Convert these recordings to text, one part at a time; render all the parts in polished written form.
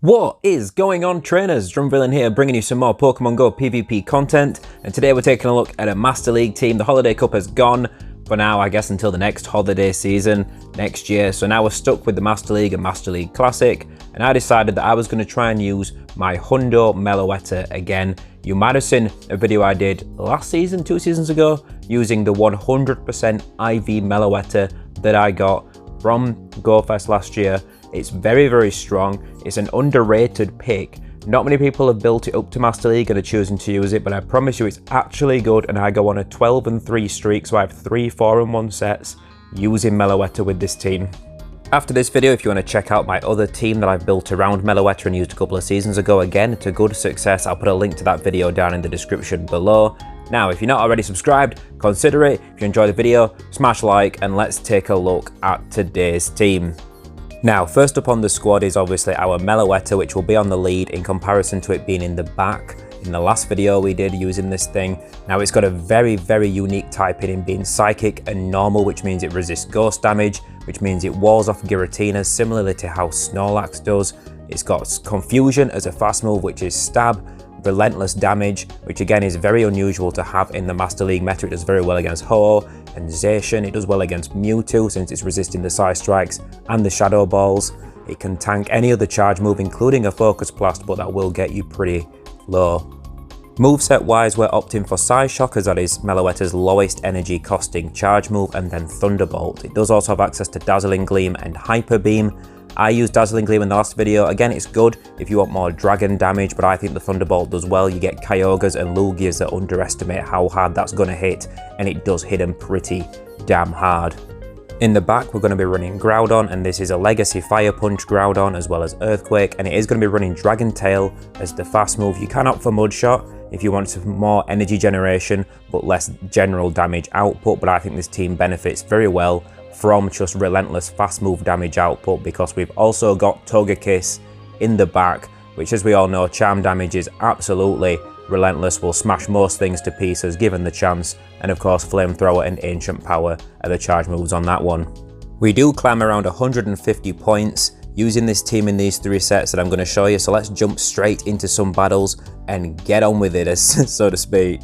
What is going on, trainers? DrumVillain here, bringing you some more Pokemon Go PvP content, and today we're taking a look at a Master League team. The Holiday Cup has gone for now, I guess, until the next holiday season next year, so now we're stuck with the Master League and Master League Classic, and I decided that I was going to try and use my Hundo Meloetta again. You might have seen a video I did last season, 2 seasons ago, using the 100% IV Meloetta that I got from GoFest last year. It's very, very strong. It's an underrated pick. Not many people have built it up to Master League and are choosing to use it, but I promise you it's actually good, and I go on a 12-3 streak, so I have 3 4-1 sets using Meloetta with this team. After this video, if you want to check out my other team that I've built around Meloetta and used a couple of seasons ago, again, to good success, I'll put a link to that video down in the description below. Now, if you're not already subscribed, consider it. If you enjoyed the video, smash like, and let's take a look at today's team. Now, first up on the squad is obviously our Meloetta, which will be on the lead in comparison to it being in the back. In the last video we did using this thing. Now, it's got a very, very unique typing in being Psychic and Normal, which means it resists ghost damage, which means it walls off Giratina, similarly to how Snorlax does. It's got Confusion as a fast move, which is Stab, relentless damage, which again is very unusual to have in the Master League meta. It does very well against Ho-Oh and Zacian. It does well against Mewtwo since it's resisting the Side Strikes and the Shadow Balls. It can tank any other charge move, including a Focus Blast, but that will get you pretty low. Moveset wise, we're opting for Psyshock, as that is Meloetta's lowest energy costing charge move, and then Thunderbolt. It does also have access to Dazzling Gleam and Hyper Beam. I used Dazzling Gleam in the last video. Again, it's good if you want more dragon damage, but I think the Thunderbolt does well. You get Kyogres and Lugias that underestimate how hard that's going to hit, and it does hit them pretty damn hard. In the back, we're going to be running Groudon, and this is a Legacy Fire Punch Groudon as well as Earthquake, and it is going to be running Dragon Tail as the fast move. You can opt for Mud Shot if you want some more energy generation but less general damage output, but I think this team benefits very well from just relentless fast move damage output, because we've also got Togekiss in the back, which, as we all know, charm damage is absolutely relentless, will smash most things to pieces given the chance, and of course Flamethrower and Ancient Power are the charge moves on that one. We do climb around 150 points using this team in these 3 sets that I'm going to show you, so let's jump straight into some battles and get on with it, so to speak.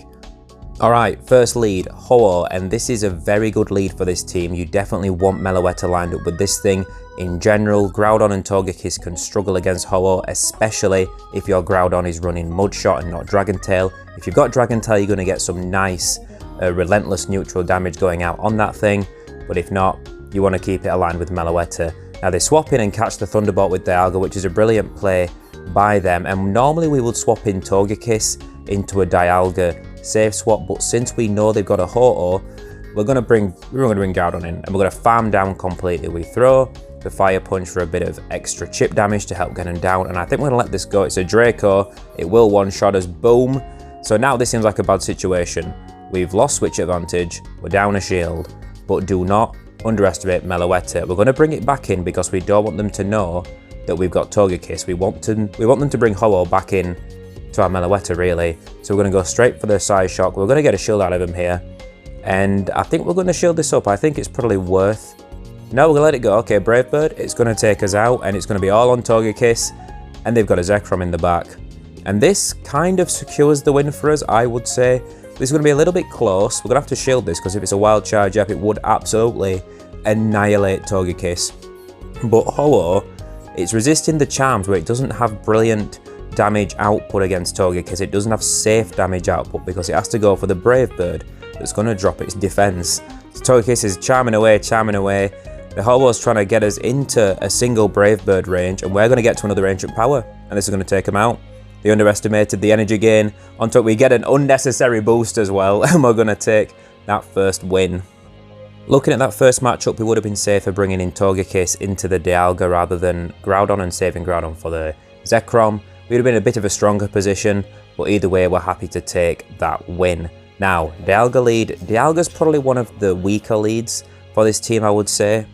Alright, first lead, Ho-Oh, and this is a very good lead for this team. You definitely want Meloetta lined up with this thing. In general, Groudon and Togekiss can struggle against Ho-Oh, especially if your Groudon is running Mud Shot and not Dragon Tail. If you've got Dragon Tail, you're going to get some nice relentless neutral damage going out on that thing, but if not, you want to keep it aligned with Meloetta. Now, they swap in and catch the Thunderbolt with Dialga, which is a brilliant play by them, and normally we would swap in Togekiss into a Dialga safe swap, but since we know they've got a Ho-Oh, we're going to bring Groudon in, and we're going to farm down completely. We throw the Fire Punch for a bit of extra chip damage to help get him down, and I think we're going to let this go. It's a Draco, it will one-shot us, boom. So now this seems like a bad situation. We've lost switch advantage, we're down a shield, but do not underestimate Meloetta. We're going to bring it back in because we don't want them to know that we've got Togekiss. We want them to bring Ho-Oh back in to our Meloetta, really. So we're going to go straight for the Psyshock. We're going to get a shield out of him here, and I think we're going to shield this up. I think it's probably worth... No, we're going to let it go. Okay, Brave Bird, it's going to take us out, and it's going to be all on Togekiss, and they've got a Zekrom in the back. And this kind of secures the win for us, I would say. This is going to be a little bit close. We're going to have to shield this, because if it's a wild charge up, it would absolutely annihilate Togekiss. But Ho-Oh, it's resisting the charms where it doesn't have brilliant damage output against Togekiss. It doesn't have safe damage output because it has to go for the Brave Bird that's going to drop its defense. So Togekiss is charming away. The Ho-Oh's trying to get us into a single Brave Bird range, and we're going to get to another Ancient Power, and this is going to take him out. They underestimated the energy gain. On top, we get an unnecessary boost as well, and we're going to take that first win. Looking at that first matchup, we would have been safer bringing in Togekiss into the Dialga rather than Groudon and saving Groudon for the Zekrom. We would have been in a bit of a stronger position, but either way, we're happy to take that win. Now, Dialga lead. Dialga's probably one of the weaker leads for this team, I would say.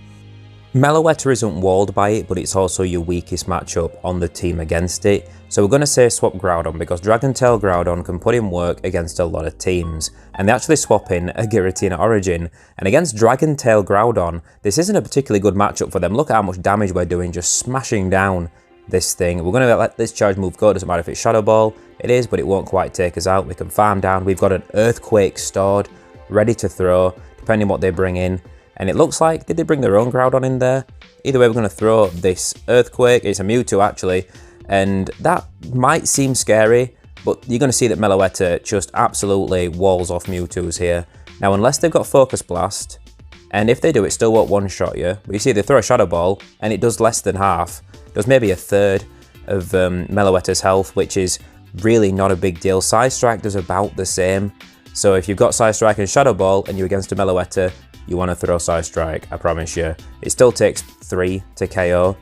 Meloetta isn't walled by it, but it's also your weakest matchup on the team against it. So we're going to say swap Groudon, because Dragon Tail Groudon can put in work against a lot of teams. And they actually swap in a Giratina Origin. And against Dragon Tail Groudon, this isn't a particularly good matchup for them. Look at how much damage we're doing, just smashing down this thing. We're going to let this charge move go. Doesn't matter if it's Shadow Ball. It is, but it won't quite take us out. We can farm down. We've got an Earthquake stored, ready to throw, depending on what they bring in. And it looks like, did they bring their own Groudon in there? Either way, we're going to throw this Earthquake. It's a Mewtwo, actually. And that might seem scary, but you're going to see that Meloetta just absolutely walls off Mewtwo's here. Now, unless they've got Focus Blast, and if they do, it still won't one-shot you. But you see, they throw a Shadow Ball, and it does less than half. It does maybe a third of Meloetta's health, which is really not a big deal. Psystrike does about the same. So if you've got Psystrike and Shadow Ball, and you're against a Meloetta, you want to throw Psystrike, I promise you. It still takes 3 to KO,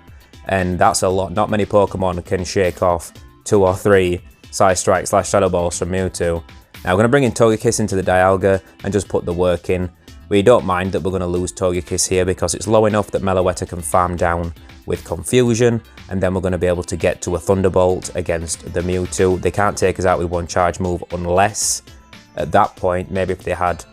and that's a lot. Not many Pokemon can shake off 2 or 3 Psystrike / Shadow Balls from Mewtwo. Now we're going to bring in Togekiss into the Dialga and just put the work in. We don't mind that we're going to lose Togekiss here because it's low enough that Meloetta can farm down with Confusion, and then we're going to be able to get to a Thunderbolt against the Mewtwo. They can't take us out with one charge move unless, at that point, maybe if they had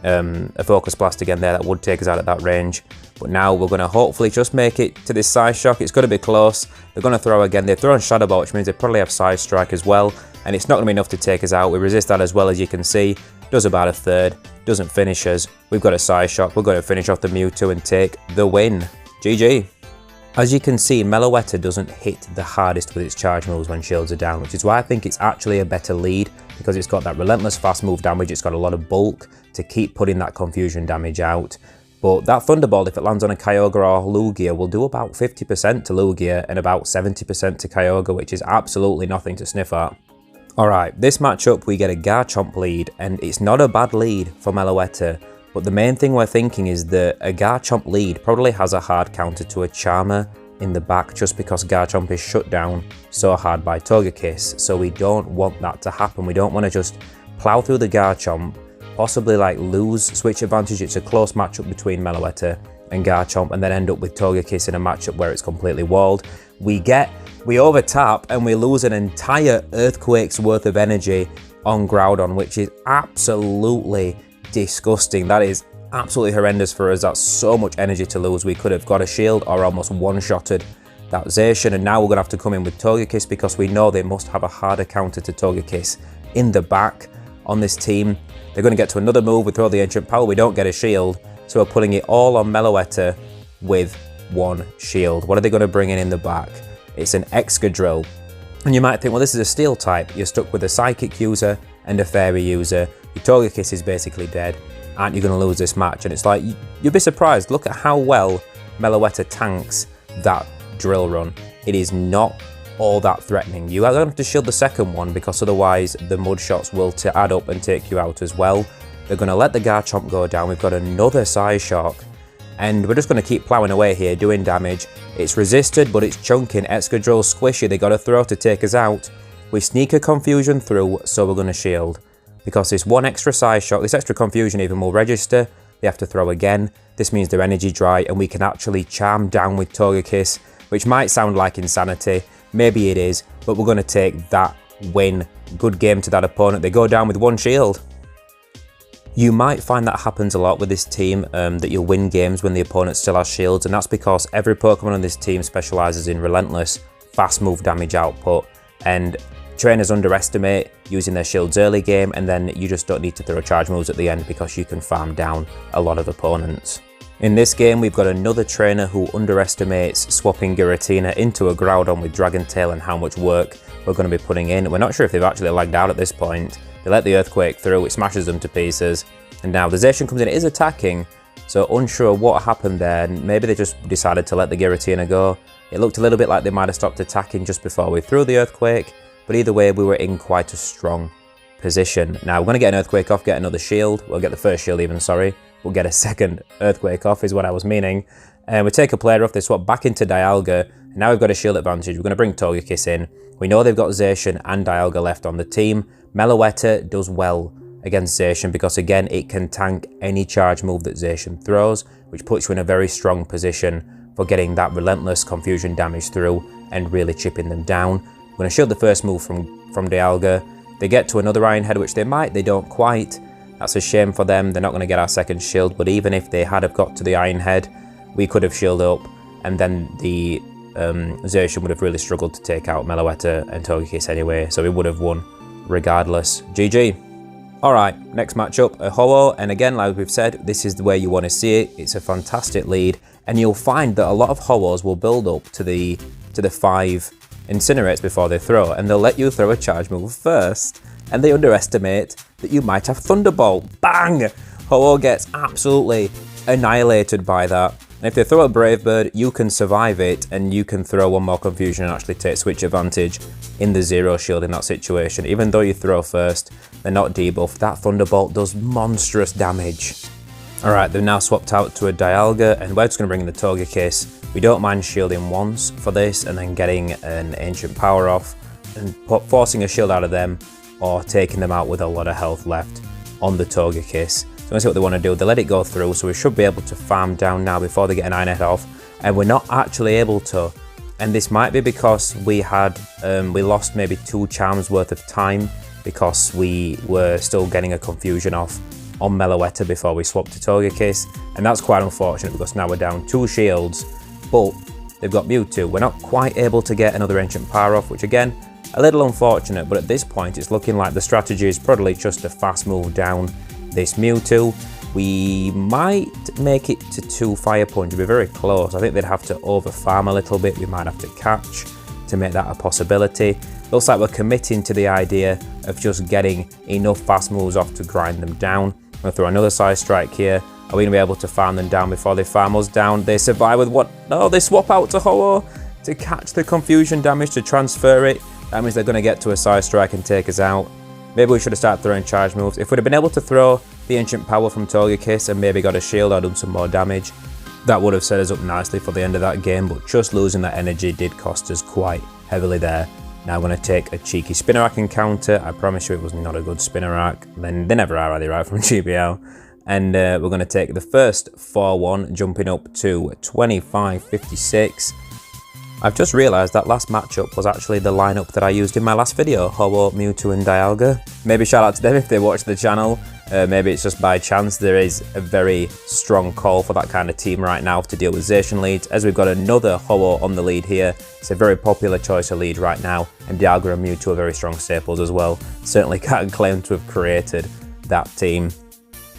a Focus Blast again there, that would take us out at that range. But now we're going to hopefully just make it to this Psyshock. It's going to be close. They're going to throw again. They're throwing Shadow Ball, which means they probably have Psystrike as well. And it's not going to be enough to take us out. We resist that as well, as you can see. Does about a third. Doesn't finish us. We've got a Psyshock. We're going to finish off the Mewtwo and take the win. GG. As you can see, Meloetta doesn't hit the hardest with its charge moves when shields are down, which is why I think it's actually a better lead, because it's got that relentless fast move damage. It's got a lot of bulk to keep putting that confusion damage out. But that Thunderbolt, if it lands on a Kyogre or Lugia, will do about 50% to Lugia and about 70% to Kyogre, which is absolutely nothing to sniff at. Alright, this matchup we get a Garchomp lead, and it's not a bad lead for Meloetta, but the main thing we're thinking is that a Garchomp lead probably has a hard counter to a Charmer in the back, just because Garchomp is shut down so hard by Togekiss, so we don't want that to happen. We don't want to just plow through the Garchomp, possibly like lose switch advantage. It's a close matchup between Meloetta and Garchomp, and then end up with Togekiss in a matchup where it's completely walled. We overtap and we lose an entire Earthquake's worth of energy on Groudon, which is absolutely disgusting. That is absolutely horrendous for us. That's so much energy to lose. We could have got a shield or almost one-shotted that Zacian, and now we're going to have to come in with Togekiss because we know they must have a harder counter to Togekiss in the back on this team. They're going to get to another move. We throw the Ancient Power. We don't get a shield, so we're putting it all on Meloetta with one shield. What are they going to bring in the back? It's an Excadrill. And you might think, well, this is a Steel type. You're stuck with a Psychic user and a Fairy user. Your Togekiss is basically dead. Aren't you going to lose this match? And it's like, you'll be surprised. Look at how well Meloetta tanks that drill run. It is not all that threatening. You are going to have to shield the second one because otherwise the mud shots will add up and take you out as well. They're going to let the Garchomp go down. We've got another Psyshock. And we're just going to keep ploughing away here, doing damage. It's resisted, but it's chunking. Excadrill squishy. They got to throw to take us out. We sneak a Confusion through, so we're going to shield. Because this one extra Psyshock, this extra Confusion even will register. They have to throw again. This means their energy dry, and we can actually charm down with Togekiss, which might sound like insanity. Maybe it is, but we're going to take that win. Good game to that opponent. They go down with one shield. You might find that happens a lot with this team, that you'll win games when the opponent still has shields, and that's because every Pokemon on this team specialises in relentless, fast move damage output, and trainers underestimate using their shields early game, and then you just don't need to throw charge moves at the end because you can farm down a lot of opponents. In this game, we've got another trainer who underestimates swapping Giratina into a Groudon with Dragon Tail and how much work we're going to be putting in. We're not sure if they've actually lagged out at this point. They let the Earthquake through, it smashes them to pieces, and now the Zacian comes in. It is attacking, so unsure what happened there. Maybe they just decided to let the Giratina go. It looked a little bit like they might have stopped attacking just before we threw the Earthquake, but either way, we were in quite a strong position. Now, we're going to get an Earthquake off, get another shield. We'll get the first shield even, sorry. We'll get a second Earthquake off is what I was meaning. And we take a player off, they swap back into Dialga, and now we've got a shield advantage. We're going to bring Togekiss in. We know they've got Zacian and Dialga left on the team. Meloetta does well against Zacian because, again, it can tank any charge move that Zacian throws, which puts you in a very strong position for getting that relentless confusion damage through and really chipping them down. We're going to shield the first move from Dialga. They get to another Iron Head, which they might, they don't quite. That's a shame for them. They're not going to get our second shield, but even if they had have got to the Iron Head, we could have shielded up, and then the Zacian would have really struggled to take out Meloetta and Togekiss anyway, so he would have won regardless. GG. Alright, next matchup, a Ho-Oh, and again, like we've said, this is the way you want to see it. It's a fantastic lead, and you'll find that a lot of Ho-Ohs will build up to the 5 Incinerates before they throw, and they'll let you throw a charge move first, and they underestimate that you might have Thunderbolt. Bang! Ho-Oh gets absolutely annihilated by that. And if they throw a Brave Bird, you can survive it, and you can throw one more Confusion and actually take switch advantage in the Zero Shield in that situation. Even though you throw first, they're not debuffed. That Thunderbolt does monstrous damage. Alright, they've now swapped out to a Dialga, and we're just going to bring in the Togekiss. We don't mind shielding once for this, and then getting an Ancient Power off, and forcing a shield out of them, or taking them out with a lot of health left on the Togekiss. So let's see what they want to do. They let it go through, so we should be able to farm down now before they get an Iron Head off, and we're not actually able to. And this might be because we lost maybe 2 charms worth of time because we were still getting a Confusion off on Meloetta before we swapped to Togekiss, and that's quite unfortunate because now we're down 2 shields, but they've got Mewtwo. We're not quite able to get another Ancient Power off, which again, a little unfortunate, but at this point it's looking like the strategy is probably just to fast move down this Mewtwo. We might make it to 2 Fire Punch, it'd be very close. I think they'd have to over farm a little bit, we might have to catch to make that a possibility. Looks like we're committing to the idea of just getting enough fast moves off to grind them down. I'm going to throw another Side Strike here. Are we going to be able to farm them down before they farm us down? They survive with what? No, they swap out to Ho-Oh to catch the Confusion damage to transfer it. That means they're going to get to a Side Strike and take us out. Maybe we should have started throwing charge moves. If we'd have been able to throw the Ancient Power from Togekiss and maybe got a shield or done some more damage, that would have set us up nicely for the end of that game, but just losing that energy did cost us quite heavily there. Now I'm going to take a cheeky Spinnerack encounter. I promise you it was not a good Spinnerack. Then they never are, right, from GBL. And we're going to take the first 4-1, jumping up to 25-56. I've just realised that last matchup was actually the lineup that I used in my last video, Ho-Oh, Mewtwo and Dialga. Maybe shout out to them if they watch the channel. Maybe it's just by chance. There is a very strong call for that kind of team right now to deal with Zacian leads, as we've got another Ho-Oh on the lead here. It's a very popular choice of lead right now, and Dialga and Mewtwo are very strong staples as well. Certainly can't claim to have created that team.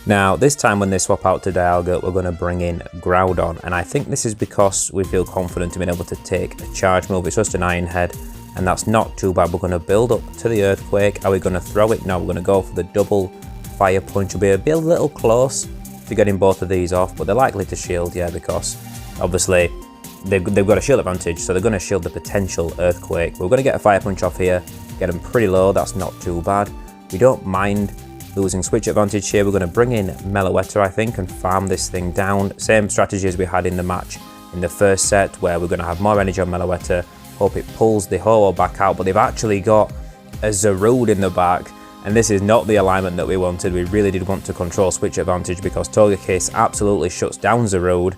Now, this time when they swap out to Dialga, we're going to bring in Groudon, and I think this is because we feel confident in being able to take a charge move. It's just an Iron Head, and that's not too bad. We're going to build up to the Earthquake. Are we going to throw it? No, we're going to go for the double Fire Punch. We'll be a little close to getting both of these off, but they're likely to shield, yeah, because obviously they've got a shield advantage, so they're going to shield the potential Earthquake. We're going to get a Fire Punch off here, get them pretty low. That's not too bad. We don't mind losing switch advantage here. We're going to bring in Meloetta, I think, and farm this thing down. Same strategy as we had in the match in the first set, where we're going to have more energy on Meloetta, hope it pulls the Ho-Oh back out, but they've actually got a Zarude in the back, and this is not the alignment that we wanted. We really did want to control switch advantage because Togekiss absolutely shuts down Zarude,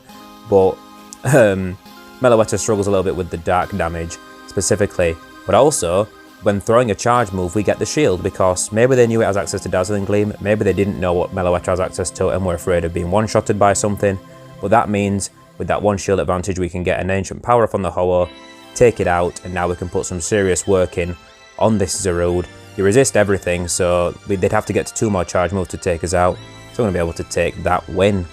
but Meloetta struggles a little bit with the dark damage specifically, but also when throwing a charge move, we get the shield because maybe they knew it has access to Dazzling Gleam, maybe they didn't know what Meloetta has access to and were afraid of being one-shotted by something, but that means with that one shield advantage, we can get an Ancient Power up on the Ho-Oh, take it out, and now we can put some serious work in on this Zarude. You resist everything, so they'd have to get to 2 more charge moves to take us out, so we're going to be able to take that win.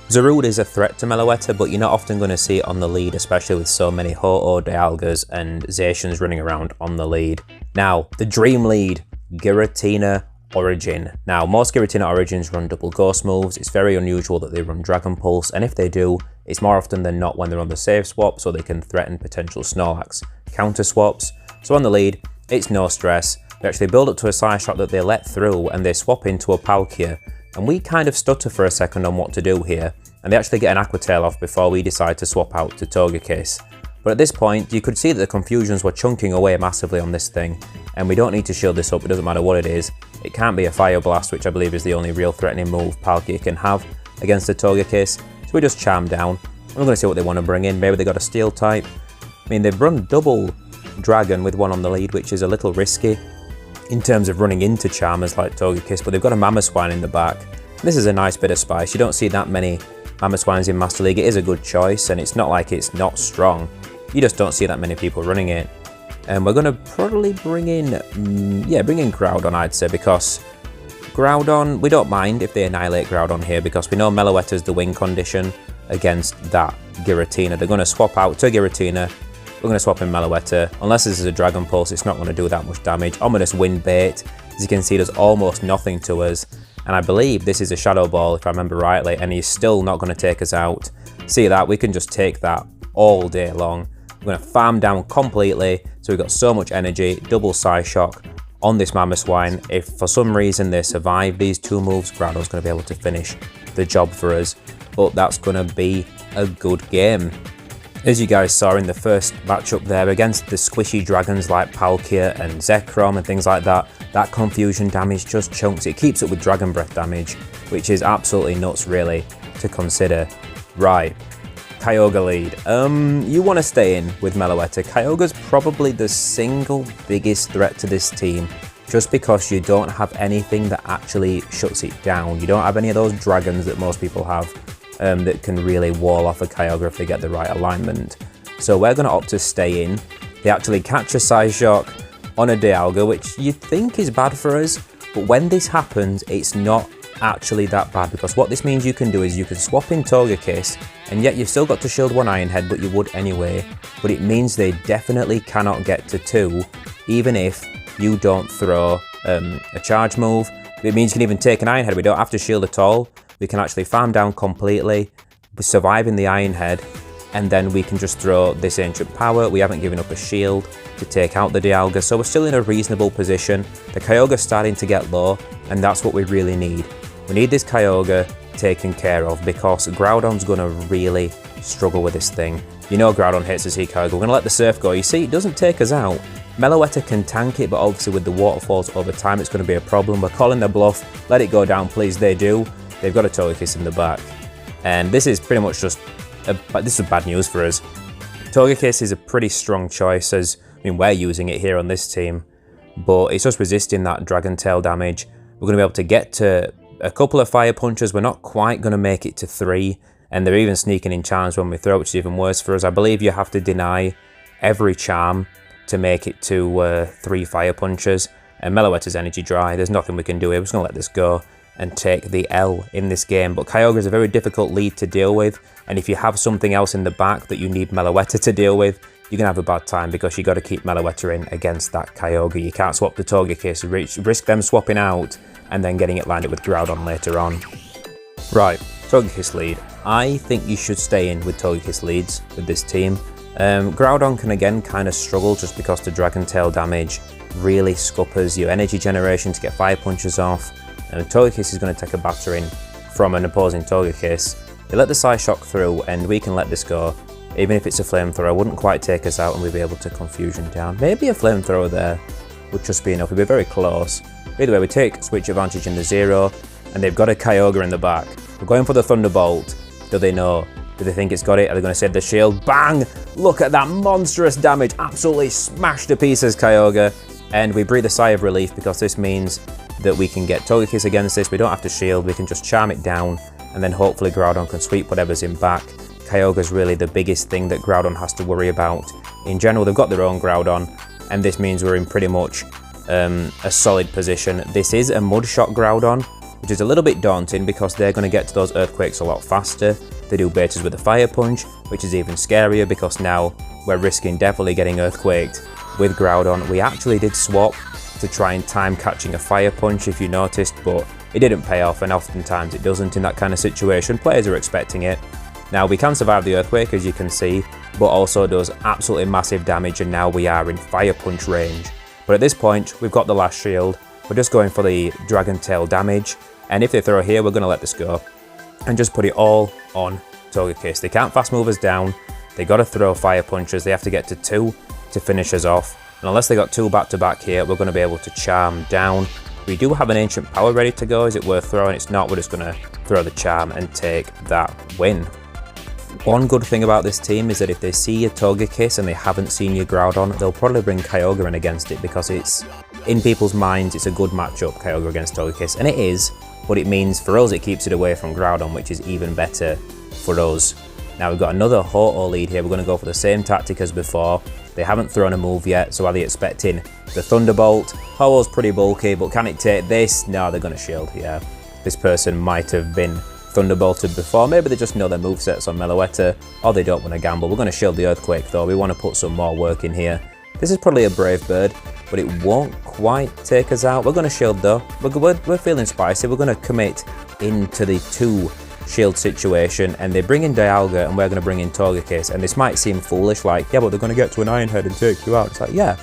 Zarude is a threat to Meloetta, but you're not often going to see it on the lead, especially with so many Ho-Oh, Dialgas and Zacians running around on the lead. Now, the dream lead, Giratina Origin. Now, most Giratina Origins run double Ghost moves. It's very unusual that they run Dragon Pulse, and if they do, it's more often than not when they're on the save swap, so they can threaten potential Snorlax counter swaps. So on the lead, it's no stress. We actually build up to a Psyshock that they let through, and they swap into a Palkia. And we kind of stutter for a second on what to do here, and they actually get an Aqua Tail off before we decide to swap out to Togekiss. But at this point, you could see that the Confusions were chunking away massively on this thing, and we don't need to shield this up, it doesn't matter what it is. It can't be a Fire Blast, which I believe is the only real threatening move Palkia can have against the Togekiss, so we just charm down. We're going to see what they want to bring in. Maybe they got a Steel type. I mean, they've run double Dragon with one on the lead, which is a little risky in terms of running into Charmers like Togekiss, but they've got a Mamoswine in the back. This is a nice bit of spice. You don't see that many Mamoswines in Master League. It is a good choice, and it's not like it's not strong. you just don't see that many people running it. And we're going to probably bring in Groudon, I'd say, because Groudon, we don't mind if they annihilate Groudon here, because we know Meloetta's the win condition against that Giratina. They're going to swap out to Giratina. We're going to swap in Meloetta. Unless this is a Dragon Pulse, it's not going to do that much damage. Ominous Wind Bait, as you can see, does almost nothing to us. And I believe this is a Shadow Ball, if I remember rightly, and he's still not going to take us out. See that? We can just take that all day long. We're going to farm down completely, so we've got so much energy. Double Psyshock on this Mamoswine. If for some reason they survive these two moves, Groudon's going to be able to finish the job for us. But that's going to be a good game. As you guys saw in the first matchup there, against the squishy dragons like Palkia and Zekrom and things like that, that confusion damage just chunks. It keeps up with Dragon Breath damage, which is absolutely nuts really to consider. Right, Kyogre lead. You want to stay in with Meloetta. Kyogre's probably the single biggest threat to this team, just because you don't have anything that actually shuts it down. You don't have any of those dragons that most people have. That can really wall off a Kyogre if they get the right alignment. So we're going to opt to stay in. They actually catch a Psyshock on a Dialga, which you think is bad for us, but when this happens, it's not actually that bad, because what this means you can do is you can swap in Togekiss, and yet you've still got to shield one Iron Head, but you would anyway. But it means they definitely cannot get to 2, even if you don't throw a charge move. It means you can even take an Iron Head. We don't have to shield at all. We can actually farm down completely, surviving the Iron Head, and then we can just throw this Ancient Power. We haven't given up a shield to take out the Dialga, so we're still in a reasonable position. The Kyogre's starting to get low, and that's what we really need. We need this Kyogre taken care of, because Groudon's going to really struggle with this thing. You know Groudon hates to see Kyogre. We're going to let the Surf go. You see, it doesn't take us out. Meloetta can tank it, but obviously with the waterfalls over time, it's going to be a problem. We're calling their bluff. Let it go down, please. They do. They've got a Togekiss in the back. And this is pretty much just, this is bad news for us. Togekiss is a pretty strong choice, as, I mean, we're using it here on this team, but it's just resisting that Dragon Tail damage. We're going to be able to get to a couple of Fire Punches. We're not quite going to make it to 3, and they're even sneaking in charms when we throw, which is even worse for us. I believe you have to deny every charm to make it to 3 Fire Punches, and Meloetta's energy dry. There's nothing we can do here. We're just going to let this go and take the L in this game. But Kyogre is a very difficult lead to deal with, and if you have something else in the back that you need Meloetta to deal with, you're going to have a bad time, because you got to keep Meloetta in against that Kyogre. You can't swap the Togekiss, risk them swapping out and then getting it lined up with Groudon later on. Right, Togekiss lead. I think you should stay in with Togekiss leads with this team. Groudon can again kind of struggle, just because the Dragon Tail damage really scuppers your energy generation to get Fire Punches off. And Togekiss is going to take a battering from an opposing Togekiss. They let the Psyshock through, and we can let this go. Even if it's a Flamethrower, it wouldn't quite take us out, and we'd be able to confusion down. Maybe a Flamethrower there would just be enough. We'd be very close. Either way, we take switch advantage in the 0, and they've got a Kyogre in the back. We're going for the Thunderbolt. Do they know? Do they think it's got it? Are they going to save the shield? Bang! Look at that monstrous damage. Absolutely smashed to pieces, Kyogre. And we breathe a sigh of relief, because this means that we can get Togekiss against this. We don't have to shield. We can just charm it down, and then hopefully Groudon can sweep whatever's in back. Kyogre's really the biggest thing that Groudon has to worry about. In general, they've got their own Groudon, and this means we're in pretty much a solid position. This is a Mudshot Groudon, which is a little bit daunting, because they're going to get to those Earthquakes a lot faster. They do betas with a Fire Punch, which is even scarier, because now we're risking definitely getting Earthquaked with Groudon. We actually did swap to try and time catching a Fire Punch, if you noticed, but it didn't pay off, and oftentimes it doesn't in that kind of situation. Players are expecting it. Now, we can survive the Earthquake, as you can see, but also does absolutely massive damage, and now we are in Fire Punch range. But at this point, we've got the last shield. We're just going for the Dragon Tail damage, and if they throw here, we're going to let this go and just put it all on Togekiss. They can't fast move us down. They got to throw Fire Punches. They have to get to 2 to finish us off. And unless they got 2 back-to-back here, we're going to be able to charm down. We do have an Ancient Power ready to go. Is it worth throwing? It's not. We're just going to throw the charm and take that win. One good thing about this team is that if they see a Togekiss and they haven't seen your Groudon, they'll probably bring Kyogre in against it, because it's, in people's minds, it's a good matchup, Kyogre against Togekiss. And it is, but it means for us it keeps it away from Groudon, which is even better for us. Now we've got another Ho-Oh lead here. We're going to go for the same tactic as before. They haven't thrown a move yet, so are they expecting the Thunderbolt? Ho-Oh's pretty bulky, but can it take this? No, they're going to shield, yeah. This person might have been Thunderbolted before. Maybe they just know their movesets on Meloetta, or they don't want to gamble. We're going to shield the Earthquake though. We want to put some more work in here. This is probably a Brave Bird, but it won't quite take us out. We're going to shield though. We're feeling spicy. We're going to commit into the 2 shield situation, and they bring in Dialga and we're going to bring in Togekiss, and this might seem foolish, like, yeah, but they're going to get to an Iron Head and take you out. It's like, yeah,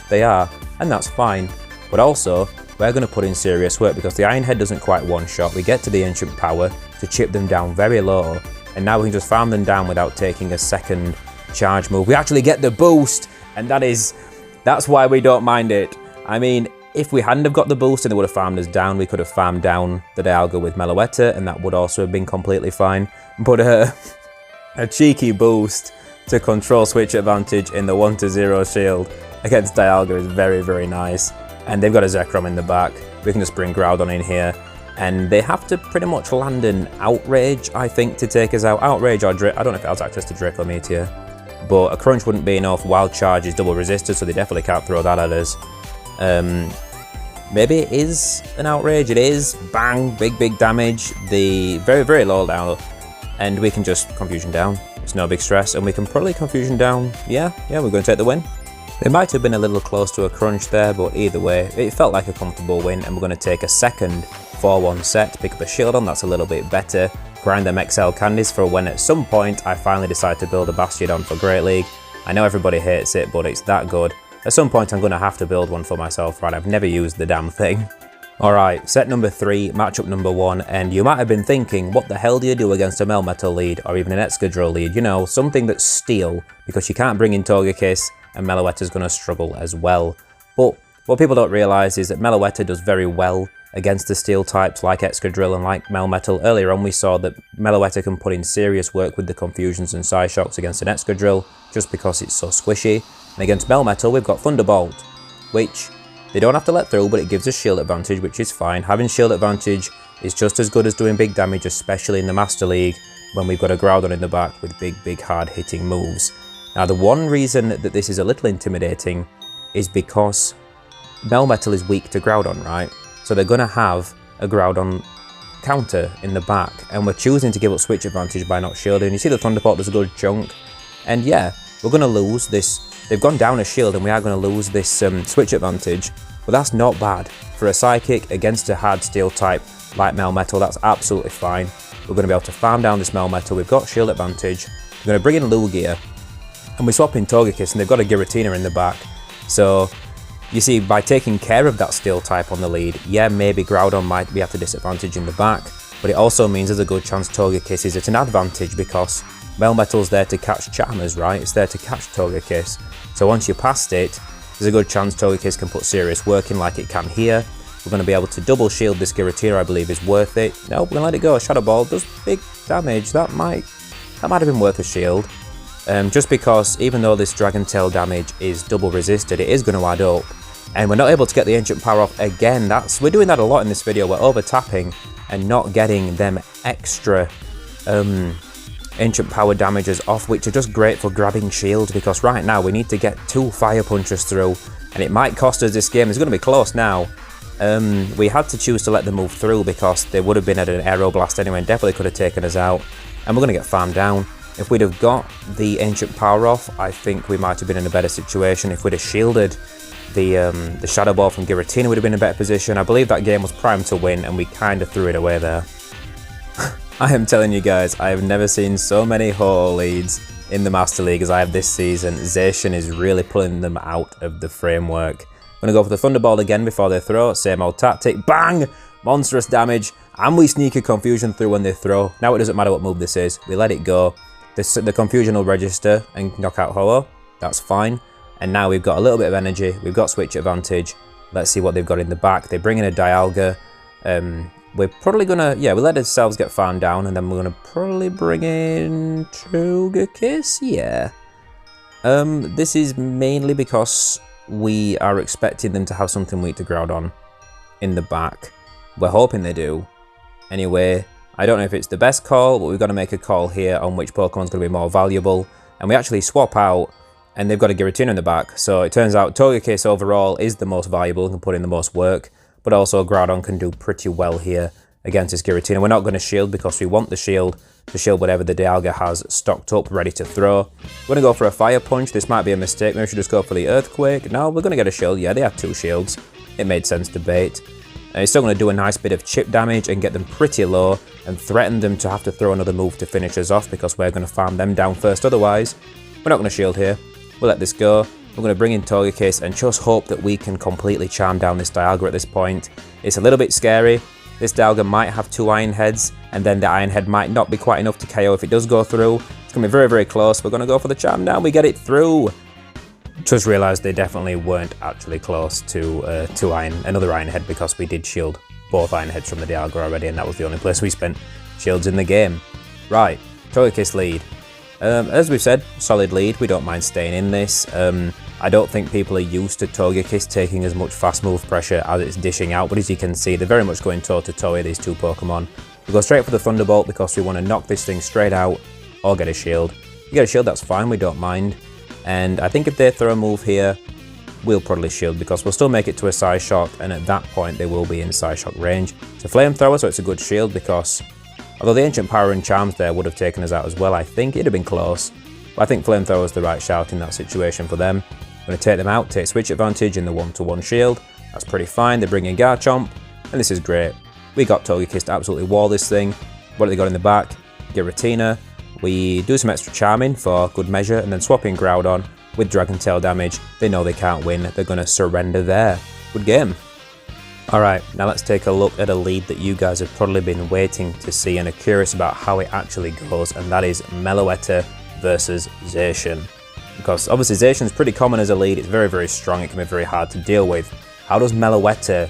they are, and that's fine. But also, we're going to put in serious work because the Iron Head doesn't quite one-shot. We get to the Ancient Power to chip them down very low, and now we can just farm them down without taking a second charge move. We actually get the boost, and that's why we don't mind it. I mean, if we hadn't have got the boost and they would have farmed us down, we could have farmed down the Dialga with Meloetta, and that would also have been completely fine. But a cheeky boost to control switch advantage in the 1-0 shield against Dialga is very, very nice. And they've got a Zekrom in the back. We can just bring Groudon in here. And they have to pretty much land an Outrage, I think, to take us out. Outrage or Drake. I don't know if it has access to Draco Meteor. But a Crunch wouldn't be enough. Wild Charge is double resisted, so they definitely can't throw that at us. Maybe it is an Outrage. It is. Bang. Big, big damage. The very, very low now. And we can just Confusion down. It's no big stress. And we can probably Confusion down. Yeah, we're going to take the win. They might have been a little close to a crunch there, but either way, it felt like a comfortable win, and we're going to take a second 4-1 set, pick up a Shieldon, that's a little bit better, grind them XL candies for when at some point I finally decide to build a Bastiodon for Great League. I know everybody hates it, but it's that good. At some point I'm going to have to build one for myself, right? I've never used the damn thing. Alright, set number 3, matchup number 1, and you might have been thinking, what the hell do you do against a Melmetal lead, or even an Excadrill lead? You know, something that's steel, because you can't bring in Togekiss, and Meloetta's going to struggle as well. But what people don't realise is that Meloetta does very well against the steel types like Excadrill and like Melmetal. Earlier on we saw that Meloetta can put in serious work with the Confusions and Psyshocks against an Excadrill just because it's so squishy. And against Melmetal we've got Thunderbolt, which they don't have to let through, but it gives us shield advantage, which is fine. Having shield advantage is just as good as doing big damage, especially in the Master League when we've got a Groudon in the back with big, big hard hitting moves. Now the one reason that this is a little intimidating is because Melmetal is weak to Groudon, right? So they're going to have a Groudon counter in the back, and we're choosing to give up switch advantage by not shielding. You see the Thunderbolt does a good chunk, and yeah, we're going to lose this. They've gone down a shield and we are going to lose this switch advantage, but that's not bad. For a Psychic against a hard steel type like Melmetal, that's absolutely fine. We're going to be able to farm down this Melmetal. We've got shield advantage. We're going to bring in Lugia, and we swap in Togekiss, and they've got a Giratina in the back. So, you see, by taking care of that steel type on the lead, yeah, maybe Groudon might be at a disadvantage in the back, but it also means there's a good chance Togekiss is at an advantage because Melmetal's there to catch Charmers, right? It's there to catch Togekiss. So once you're past it, there's a good chance Togekiss can put serious work in like it can here. We're going to be able to double shield this Giratina, I believe, is worth it. No, we're going to let it go. Shadow Ball does big damage. That might have been worth a shield. Just because even though this Dragon Tail damage is double resisted, it is going to add up. And we're not able to get the Ancient Power off again. We're doing that a lot in this video. We're over tapping and not getting them extra Ancient Power damages off, which are just great for grabbing shields, because right now we need to get 2 Fire Punches through, and it might cost us this game. It's going to be close now. We had to choose to let them move through because they would have been at an Aeroblast anyway and definitely could have taken us out. And we're going to get farmed down. If we'd have got the Ancient Power off, I think we might have been in a better situation. If we'd have shielded the Shadow Ball from Giratina, would have been in a better position. I believe that game was primed to win, and we kind of threw it away there. I am telling you guys, I have never seen so many Ho-Oh leads in the Master League as I have this season. Zacian is really pulling them out of the framework. I'm going to go for the Thunderbolt again before they throw. Same old tactic. Bang! Monstrous damage. And we sneak a Confusion through when they throw. Now it doesn't matter what move this is. We let it go. The Confusion will register and knock out Ho-Oh. That's fine. And now we've got a little bit of energy. We've got switch advantage. Let's see what they've got in the back. They bring in a Dialga. We're probably going to... Yeah, we let ourselves get farmed down. And then we're going to probably bring in Togekiss. Yeah. This is mainly because we are expecting them to have something weak to Groudon in the back. We're hoping they do. Anyway, I don't know if it's the best call, but we've got to make a call here on which Pokemon's going to be more valuable. And we actually swap out, and they've got a Giratina in the back. So it turns out Togekiss overall is the most valuable and can put in the most work. But also Groudon can do pretty well here against this Giratina. We're not going to shield because we want the shield to shield whatever the Dialga has stocked up, ready to throw. We're going to go for a Fire Punch. This might be a mistake. Maybe we should just go for the Earthquake. No, we're going to get a shield. Yeah, they have 2 shields. It made sense to bait. And it's still going to do a nice bit of chip damage and get them pretty low and threaten them to have to throw another move to finish us off because we're going to farm them down first. Otherwise, we're not going to shield here. We'll let this go. We're going to bring in Togekiss and just hope that we can completely charm down this Dialga at this point. It's a little bit scary. This Dialga might have 2 Iron Heads, and then the Iron Head might not be quite enough to KO if it does go through. It's going to be very, very close. We're going to go for the charm down. We get it through. Just realised they definitely weren't actually close to another Iron Head because we did shield both Iron Heads from the Dialga already, and that was the only place we spent shields in the game. Right, Togekiss lead. As we've said, solid lead. We don't mind staying in this. I don't think people are used to Togekiss taking as much fast move pressure as it's dishing out, but as you can see, they're very much going toe-to-toe with these 2 Pokemon. We go straight for the Thunderbolt because we want to knock this thing straight out or get a shield. If you get a shield, that's fine, we don't mind. And I think if they throw a move here, we'll probably shield because we'll still make it to a Psyshock, and at that point they will be in Psyshock range. It's a Flamethrower, so it's a good shield because although the Ancient Power and Charms there would have taken us out as well, I think it'd have been close. But I think Flamethrower is the right shout in that situation for them. I'm going to take them out, take switch advantage in the 1-to-1 shield. That's pretty fine. They bring in Garchomp, and this is great. We got Togekiss to absolutely wall this thing. What have they got in the back? Giratina. We do some extra charming for good measure, and then swap in Groudon with Dragon Tail damage. They know they can't win. They're going to surrender there. Good game. Alright, now let's take a look at a lead that you guys have probably been waiting to see and are curious about how it actually goes, and that is Meloetta versus Zacian. Because obviously Zacian is pretty common as a lead, it's very, very strong, it can be very hard to deal with. How does Meloetta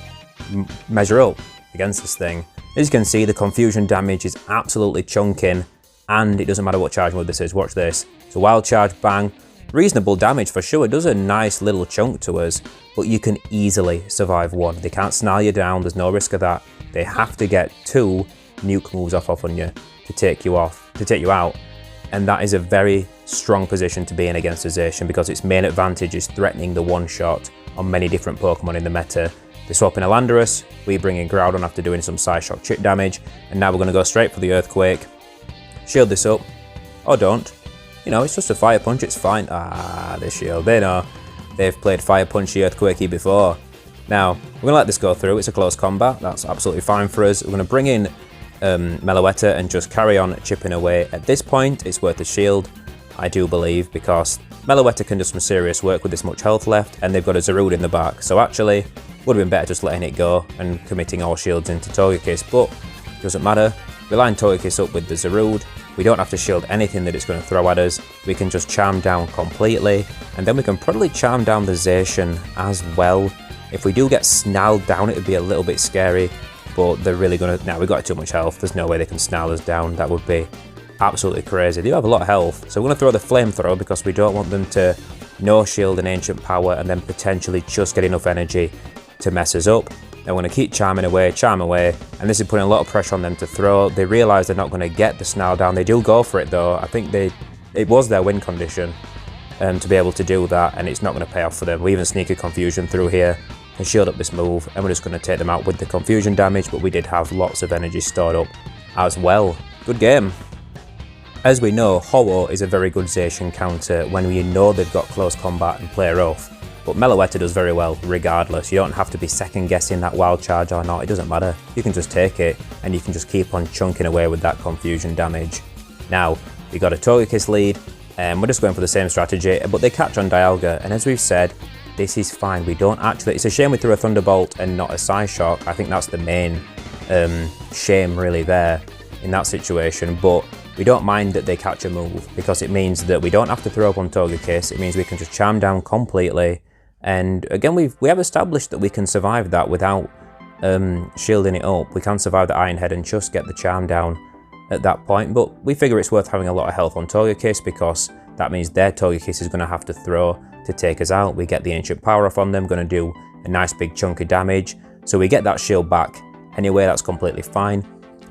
measure up against this thing? As you can see, the confusion damage is absolutely chunking, and it doesn't matter what charge mode this is. Watch this. It's a wild charge, bang. Reasonable damage for sure, it does a nice little chunk to us, but you can easily survive 1. They can't snarl you down, there's no risk of that. They have to get 2 nuke moves off on you to take you out. And that is a very strong position to be in against a Zacian because its main advantage is threatening the 1-shot on many different Pokemon in the meta. They swap in a Landorus, we bring in Groudon after doing some Psyshock chip damage, and now we're going to go straight for the Earthquake. Shield this up, or don't. You know, it's just a Fire Punch, it's fine. Ah, the shield, they know. They've played Fire Punchy Earthquakey before. Now, we're going to let this go through, it's a close combat, that's absolutely fine for us. We're going to bring in Meloetta and just carry on chipping away. At this point, it's worth a shield, I do believe, because Meloetta can do some serious work with this much health left, and they've got a Zarude in the back. So actually, would have been better just letting it go and committing all shields into Togekiss, but it doesn't matter. We line Togekiss up with the Zarude. We don't have to shield anything that it's going to throw at us. We can just charm down completely, and then we can probably charm down the Zacian as well. If we do get snarled down, it would be a little bit scary, but they're really going to... Now, we've got too much health. There's no way they can snarl us down. That would be absolutely crazy. They do have a lot of health, so we're going to throw the Flamethrower because we don't want them to no-shield an Ancient Power and then potentially just get enough energy to mess us up. Then we're going to keep charm away, and this is putting a lot of pressure on them to throw. They realise they're not going to get the snarl down. They do go for it though. I think it was their win condition to be able to do that, and it's not going to pay off for them. We even sneak a Confusion through here and shield up this move, and we're just going to take them out with the Confusion damage, but we did have lots of energy stored up as well. Good game. As we know, Ho-Oh is a very good Zacian counter when you know they've got close combat and play rough. But Meloetta does very well regardless. You don't have to be second guessing that wild charge or not, it doesn't matter. You can just take it and you can just keep on chunking away with that confusion damage. Now, we got a Togekiss lead and we're just going for the same strategy, but they catch on Dialga, and as we've said, this is fine. We don't actually, it's a shame we threw a Thunderbolt and not a Psyshock. I think that's the main shame really there in that situation, but we don't mind that they catch a move because it means that we don't have to throw up on Togekiss. It means we can just charm down completely. And again, we have established that we can survive that without shielding it up. We can survive the Iron Head and just get the charm down at that point. But we figure it's worth having a lot of health on Togekiss because that means their Togekiss is going to have to throw to take us out. We get the Ancient Power off on them, going to do a nice big chunk of damage. So we get that shield back. Anyway, that's completely fine.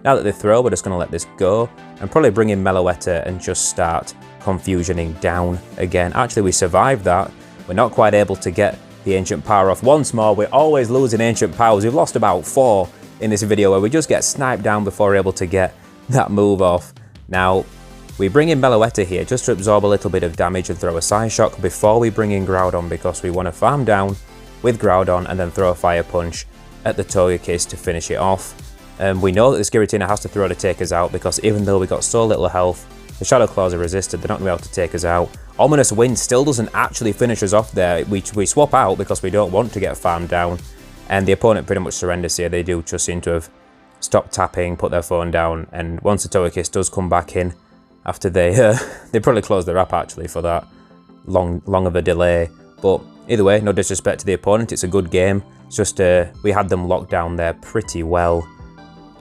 Now that they throw, we're just going to let this go and probably bring in Meloetta and just start confusioning down again. Actually, we survived that. We're not quite able to get the Ancient Power off once more. We're always losing Ancient Powers. We've lost about 4 in this video where we just get sniped down before we're able to get that move off. Now, we bring in Meloetta here just to absorb a little bit of damage and throw a Psyshock before we bring in Groudon, because we want to farm down with Groudon and then throw a Fire Punch at the Togekiss to finish it off. We know that this Giratina has to throw to take us out, because even though we got so little health, the Shadow Claws are resisted, they're not going to be able to take us out. Ominous Wind still doesn't actually finish us off there. We swap out because we don't want to get farmed down, and the opponent pretty much surrenders here. They do just seem to have stopped tapping, put their phone down, and once the Togekiss does come back in, after they probably closed their app actually for that long of a delay. But either way, no disrespect to the opponent, it's a good game. It's just we had them locked down there pretty well.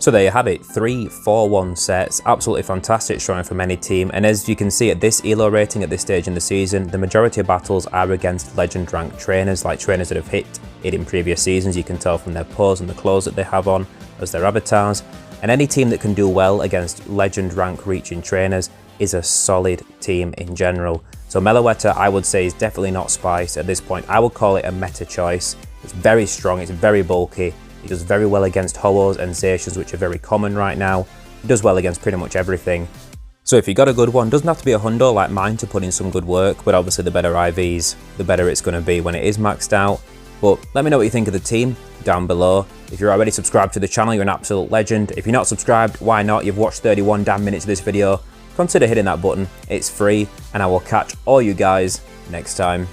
So there you have it, 3 4-1 sets, absolutely fantastic showing from any team, and as you can see at this ELO rating at this stage in the season, the majority of battles are against legend ranked trainers, like trainers that have hit it in previous seasons. You can tell from their pose and the clothes that they have on as their avatars, and any team that can do well against legend rank reaching trainers is a solid team in general. So Meloetta, I would say, is definitely not spiced at this point. I would call it a meta choice. It's very strong, it's very bulky. He does very well against Ho-Ohs and Zacians, which are very common right now. He does well against pretty much everything. So if you got a good one, doesn't have to be a hundo like mine to put in some good work, but obviously the better IVs, the better it's going to be when it is maxed out. But let me know what you think of the team down below. If you're already subscribed to the channel, you're an absolute legend. If you're not subscribed, why not? You've watched 31 damn minutes of this video. Consider hitting that button. It's free, and I will catch all you guys next time.